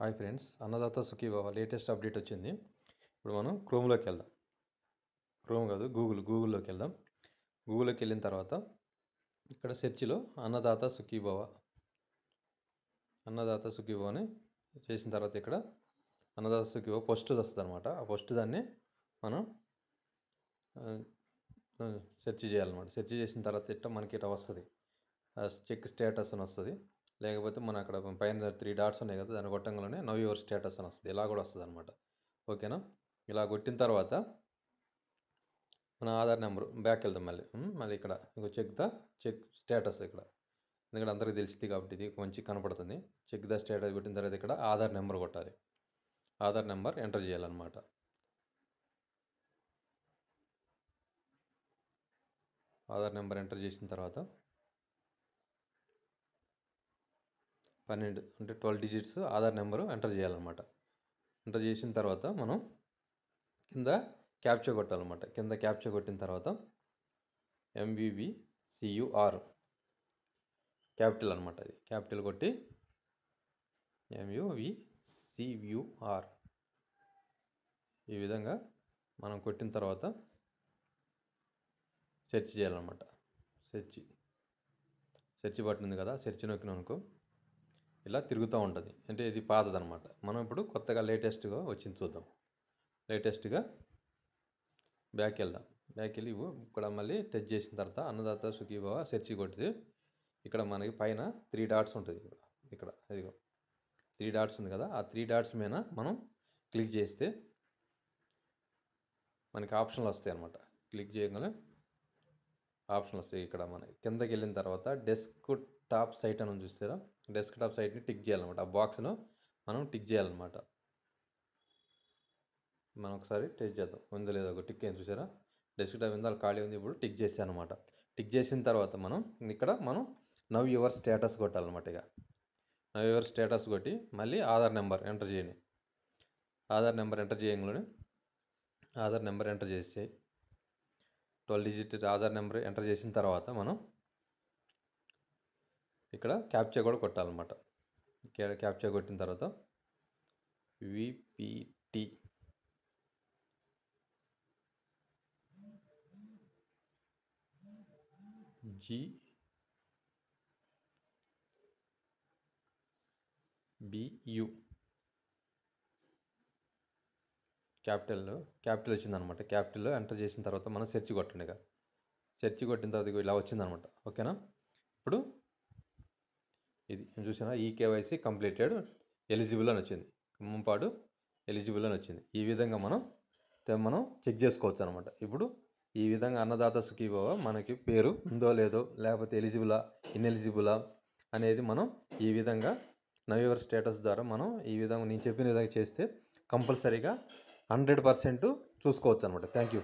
Hi friends, Annadata Sukhibhava latest update వచ్చింది. ఇప్పుడు మనం క్రోమ్లోకి వెళ్దాం. క్రోమ్ కాదు, గూగుల్లోకి వెళ్దాం. గూగుల్లోకి వెళ్ళిన తర్వాత ఇక్కడ సెర్చ్లో అన్నదాత సుఖీభవ అని చేసిన తర్వాత ఇక్కడ అన్నదాత సుఖీభవ ఫస్ట్ వస్తుంది అనమాట. ఆ ఫస్ట్ దాన్ని మనం సెర్చ్ చేయాలన్నమాట. సెర్చ్ చేసిన తర్వాత మనకి ఇట్లా వస్తుంది, చెక్ స్టేటస్ అని వస్తుంది. లేకపోతే మన అక్కడ పైన 3 డాట్స్ ఉన్నాయి కదా, దాన్ని కొట్టంగానే నవ్ యువర్ స్టేటస్ అని వస్తుంది. ఇలా కూడా వస్తుంది అనమాట. ఓకేనా? ఇలా కొట్టిన తర్వాత మన ఆధార్ నెంబరు బ్యాక్ వెళ్దాం. మళ్ళీ ఇక్కడ చెక్ స్టేటస్ ఇక్కడ, ఎందుకంటే అందరికీ తెలిసింది కాబట్టి ఇది మంచి కనపడుతుంది. చెక్ ద స్టేటస్ కొట్టిన తర్వాత ఇక్కడ ఆధార్ నెంబర్ కొట్టాలి. ఆధార్ నెంబర్ ఎంటర్ చేయాలన్నమాట. ఆధార్ నెంబర్ ఎంటర్ చేసిన తర్వాత 12 డిజిట్స్ ఆధార్ నెంబరు ఎంటర్ చేయాలన్నమాట. ఎంటర్ చేసిన తర్వాత మనం కింద క్యాప్చా కొట్టాలన్నమాట. కింద క్యాప్చా కొట్టిన తర్వాత MVVCUR క్యాపిటల్ అనమాట. అది క్యాపిటల్ కొట్టి MUVCUR ఈ విధంగా మనం కొట్టిన తర్వాత సెర్చ్ చేయాలన్నమాట. సెర్చ్ బటన్ ఉంది కదా, సెర్చ్ నొక్కిన అనుకో ఇలా తిరుగుతూ ఉంటుంది. అంటే ఇది పాతదనమాట. మనం ఇప్పుడు కొత్తగా లేటెస్ట్గా వచ్చింది చూద్దాం. లేటెస్ట్గా బ్యాక్ వెళ్దాం. బ్యాక్ వెళ్ళి ఇక్కడ మళ్ళీ టచ్ చేసిన తర్వాత అన్నదాత సుఖీభవ సెర్చ్ కొట్టింది. ఇక్కడ మనకి పైన 3 డాట్స్ ఉంటుంది. ఇక్కడ ఇదిగో 3 డాట్స్ ఉంది కదా, ఆ 3 డాట్స్ మీద మనం క్లిక్ చేస్తే మనకి ఆప్షన్లు వస్తాయి అన్నమాట. క్లిక్ చేయగానే ఆప్షన్ వస్తాయి. ఇక్కడ మన కిందకి వెళ్ళిన తర్వాత డెస్క్ టాప్ సైట్ అని చూస్తారా, డెస్క్ టాప్ సైట్ని టిక్ చేయాలన్నమాట. ఆ బాక్స్ను మనం టిక్ చేయాలన్నమాట. మనం ఒకసారి టెస్ట్ చేద్దాం, ఉందో లేదో. ఒక టిక్ ఏం చూసారా, డెస్క్ టాప్ మీద ఖాళీ ఉంది. ఇప్పుడు టిక్ చేసాను అనమాట. టిక్ చేసిన తర్వాత మనం నవ్ యువర్ స్టేటస్ కొట్టాలన్నమాట. ఇక నవ్ యువర్ స్టేటస్ కొట్టి మళ్ళీ ఆధార్ నెంబర్ ఎంటర్ చేయండి. ఆధార్ నెంబర్ ఎంటర్ చేయగానే ఆధార్ నెంబర్ ఎంటర్ చేసి 12 డిజిట్ ఆధార్ నెంబర్ ఎంటర్ చేసిన తర్వాత మనం ఇక్కడ క్యాప్చా కూడా కొట్టాలన్నమాట. క్యాప్చా కొట్టిన తర్వాత VPT GBU క్యాపిటల్ వచ్చిందనమాట. క్యాపిటల్ ఎంటర్ చేసిన తర్వాత మనం సెర్చ్ కొట్టండి. ఇక సెర్చ్ కొట్టిన తర్వాత ఇలా వచ్చిందనమాట. ఓకేనా? ఇప్పుడు ఇది చూసినా EKYC కంప్లీటెడ్ ఎలిజిబుల్ అని వచ్చింది. ఖమ్మంపాడు ఎలిజిబుల్ అని వచ్చింది. ఈ విధంగా మనం చెక్ చేసుకోవచ్చు అనమాట. ఇప్పుడు ఈ విధంగా అన్నదాత సుఖీభవ మనకి పేరు ఉందో లేదో, లేకపోతే ఎలిజిబులా ఇన్ఎలిజిబులా అనేది మనం ఈ విధంగా నవ్ యువర్ స్టేటస్ ద్వారా మనం ఈ విధంగా నేను చెప్పిన విధంగా చేస్తే కంపల్సరీగా 100% చూసుకోవచ్చు అనమాట. Thank you.